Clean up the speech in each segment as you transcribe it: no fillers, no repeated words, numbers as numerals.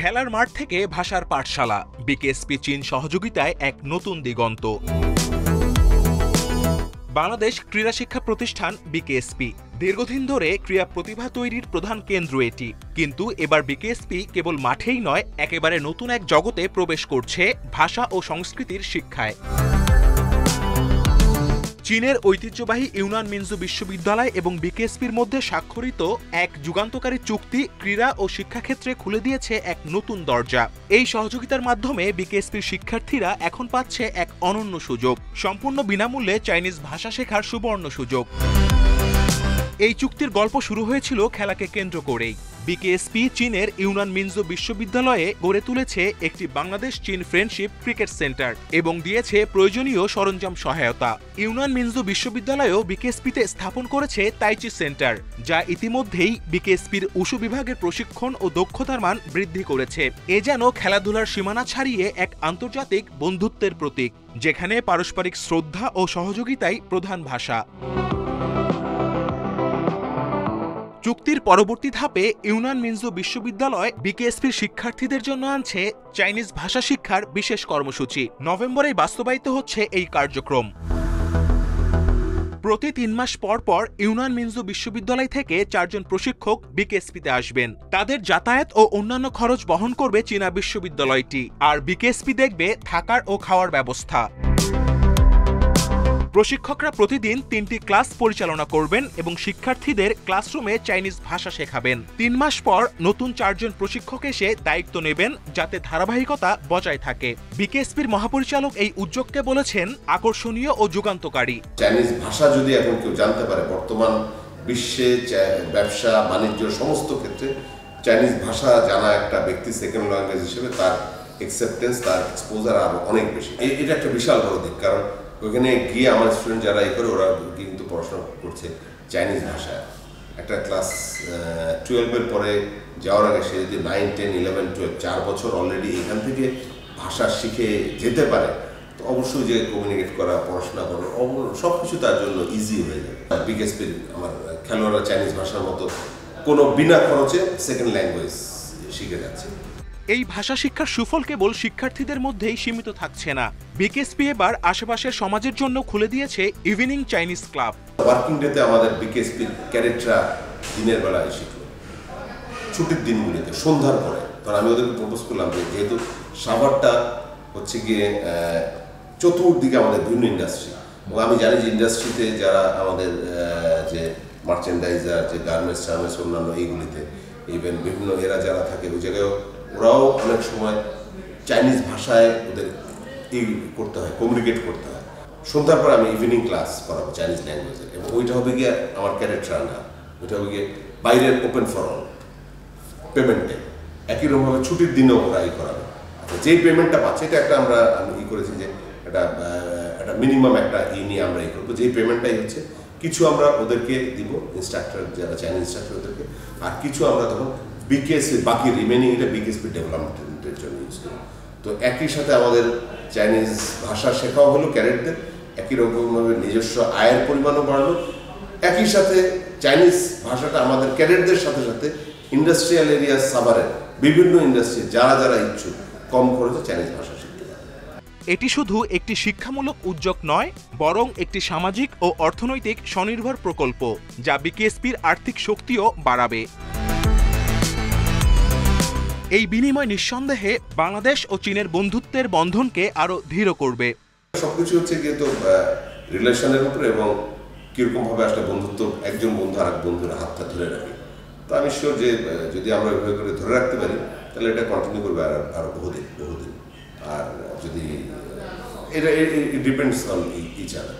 খেলার মাঠ থেকে ভাষার পাঠশালা, বিকেএসপি চীন সহযোগিতায় এক নতুন দিগন্ত। বাংলাদেশ ক্রীড়া শিক্ষা প্রতিষ্ঠান বিকেএসপি দীর্ঘদিন ধরে ক্রীড়া প্রতিভা তৈরির প্রধান কেন্দ্র এটি। কিন্তু এবার বিকেএসপি কেবল মাঠেই নয়, একেবারে নতুন এক জগতে প্রবেশ করছে ভাষা ও সংস্কৃতির শিক্ষায়। চীনের ঐতিহ্যবাহী ইউনান মিনজু বিশ্ববিদ্যালয় এবং বিকেএসপির মধ্যে স্বাক্ষরিত এক যুগান্তকারী চুক্তি ক্রীড়া ও শিক্ষাক্ষেত্রে খুলে দিয়েছে এক নতুন দরজা। এই সহযোগিতার মাধ্যমে বিকেএসপির শিক্ষার্থীরা এখন পাচ্ছে এক অনন্য সুযোগ, সম্পূর্ণ বিনামূল্যে চাইনিজ ভাষা শেখার সুবর্ণ সুযোগ। এই চুক্তির গল্প শুরু হয়েছিল খেলাকে কেন্দ্র করেই। বিকেএসপি চীনের ইউনান মিনজু বিশ্ববিদ্যালয়ে গড়ে তুলেছে একটি বাংলাদেশ চীন ফ্রেন্ডশিপ ক্রিকেট সেন্টার এবং দিয়েছে প্রয়োজনীয় সরঞ্জাম সহায়তা। ইউনান মিনজু বিশ্ববিদ্যালয়েও বিকেএসপিতে স্থাপন করেছে তাইচি সেন্টার, যা ইতিমধ্যেই বিকেএসপির উশু বিভাগের প্রশিক্ষণ ও দক্ষতার মান বৃদ্ধি করেছে। এ যেন খেলাধুলার সীমানা ছাড়িয়ে এক আন্তর্জাতিক বন্ধুত্বের প্রতীক, যেখানে পারস্পরিক শ্রদ্ধা ও সহযোগিতাই প্রধান ভাষা। চুক্তির পরবর্তী ধাপে ইউনান মিনজু বিশ্ববিদ্যালয় বিকেএসপির শিক্ষার্থীদের জন্য আনছে চাইনিজ ভাষা শিক্ষার বিশেষ কর্মসূচি। নভেম্বরে বাস্তবায়িত হচ্ছে এই কার্যক্রম। প্রতি ৩ মাস পর পর ইউনান মিনজু বিশ্ববিদ্যালয় থেকে ৪ জন প্রশিক্ষক বিকেএসপিতে আসবেন। তাদের যাতায়াত ও অন্যান্য খরচ বহন করবে চীনা বিশ্ববিদ্যালয়টি, আর বিকেএসপি দেখবে থাকার ও খাওয়ার ব্যবস্থা। প্রশিক্ষকরা প্রতিদিন ৩টি ক্লাস পরিচালনা করবেন এবং শিক্ষার্থীদের ক্লাসরুমে চাইনিজ ভাষা শেখাবেন। ৩ মাস পর নতুন ৪ জন প্রশিক্ষক এসে দায়িত্ব নেবেন, যাতে ধারাবাহিকতা বজায় থাকে। বিকেএসপির মহাপরিচালক এই উদ্যোগকে বলেছেন আকর্ষণীয় ও যুগান্তকারী। চাইনিজ ভাষা যদি এখন কেউ জানতে পারে, বর্তমান বিশ্বে ব্যবসা বাণিজ্য সমস্ত ক্ষেত্রে চাইনিজ ভাষা জানা একটা ব্যক্তি সেকেন্ড ল্যাঙ্গুয়েজ হিসেবে তার অ্যাকসেপ্টেন্স, তার এক্সপোজার আরো অনেক বেশি। এটা একটা বিশাল বড় দিক, কারণ ওইখানে গিয়ে আমার স্টুডেন্ট যারা করে ওরা কিন্তু পড়াশোনা করছে চাইনিজ ভাষায়। একটা ক্লাস 12-এর পরে যাওয়ার আগে সে যদি 9, 10, 11, 12 4 বছর অলরেডি এখান থেকে ভাষা শিখে যেতে পারে, তো অবশ্যই যে কমিউনিকেট করা, পড়াশোনা করা সব কিছু তার জন্য ইজি হয়ে যাবে। বিকেএসপির আমার খেলোয়াড়রা চাইনিজ ভাষার মতো কোনো বিনা খরচে সেকেন্ড ল্যাঙ্গুয়েজ শিখে যাচ্ছে। এই ভাষা শিক্ষার সুফল কেবল শিক্ষার্থীদের মধ্যেই সীমিত থাকছে না। বিকেএসপি এবার আশেপাশের সমাজের জন্য খুলে দিয়েছে ইভিনিং চাইনিজ ক্লাব। ওয়ার্কিং ডেতে আমাদের বিকেএসপির ক্যাডেটরা দিনের বেলায় শিখলো, ছুটির দিনগুলিতে সন্ধ্যার পরে। কারণ আমি ওদেরকে প্রপোজ করলাম যে যেহেতু সাভারটা হচ্ছে গিয়ে চতুর্দিকে আমাদের বিভিন্ন ইন্ডাস্ট্রি, এবং আমি জানি যে ইন্ডাস্ট্রিতে যারা আমাদের যে মার্চেন্ডাইজার, যে গার্মেন্টস টার্মেন্টস অন্যান্য এইগুলিতে ইভেন বিভিন্ন এরা যারা থাকে ওই জায়গায় ওরাও অনেক সময় চাইনিজ ভাষায় ওদের করতে হয়, কমিউনিকেট করতে হয়। সন্ধ্যার পর আমি ইভিনিং ক্লাস করাবো চাইনিজ ল্যাঙ্গুয়েজের, এবং ওইটা হবে গিয়ে আমার ক্যাডেটরা না, ওইটা হবে গিয়ে বাইরের ওপেন ফর অল পেমেন্টে। একই রকমভাবে ছুটির দিনেও ওরা করাবে। যেই পেমেন্টটা পাচ্ছে, এটা একটা আমি করেছি যে একটা মিনিমাম একটা নিয়ে আমরা করবো, যেই পেমেন্টটাই হচ্ছে কিছু আমরা ওদেরকে দিব, ইনস্ট্রাক্টর যারা চাইনিজ ইনস্ট্রাক্টর ওদেরকে, আর কিছু আমরা তখন বিকেএসপি বাকি রিমেনিং এটা বিকেএসপি ডেভেলপমেন্টের জন্য ইউজ করি। তো একই সাথে আমাদের চাইনিজ ভাষা শেখাও হলো ক্যাডেটদের, একই রকমভাবে নিজস্ব আয়ের পরিমাণও বাড়লো। একই সাথে চাইনিজ ভাষাটা আমাদের ক্যাডেটদের সাথে সাথে ইন্ডাস্ট্রিয়াল এরিয়া সাভারের বিভিন্ন ইন্ডাস্ট্রি যারা যারা ইচ্ছুক কম খরচে চাইনিজ ভাষা শিখতে পারে। এটি শুধু একটি শিক্ষামূলক উদ্যোগ নয়, বরং একটি সামাজিক ও অর্থনৈতিক স্বনির্ভর প্রকল্প, যা বিকেএসপির আর্থিক শক্তিও বাড়াবে। এই বিনিময় নিঃসন্দেহে বাংলাদেশ ও চীনের বন্ধুত্বের বন্ধনকে আরো দৃঢ় করবে। সবকিছু হচ্ছে গিয়ে তো রিলেশনের উপরে, এবং কিরকম ভাবে আসলে বন্ধুত্ব, একজন বন্ধু আর এক বন্ধুর হাতটা ধরে রাখে। তো আমি শিওর যে যদি আমরা এভাবে করে ধরে রাখতে পারি, তাহলে এটা কন্টিনিউ করবে আরো বহুদিন। আর যদি এটা depends on each other.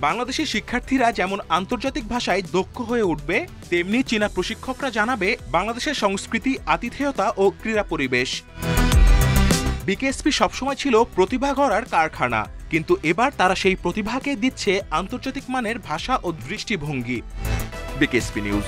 Bangladeshi শিক্ষার্থীরা যেমন আন্তর্জাতিক ভাষায় দক্ষ হয়ে উঠবে, তেমনি চীনা প্রশিক্ষকরা জানাবে বাংলাদেশের সংস্কৃতি, আতিথেয়তা ও ক্রীড়া পরিবেশ। বিকেএসপি সবসময় ছিল প্রতিভা গড়ার কারখানা, কিন্তু এবার তারা সেই প্রতিভাকে দিচ্ছে আন্তর্জাতিক মানের ভাষা ও দৃষ্টিভঙ্গি। BKSP news.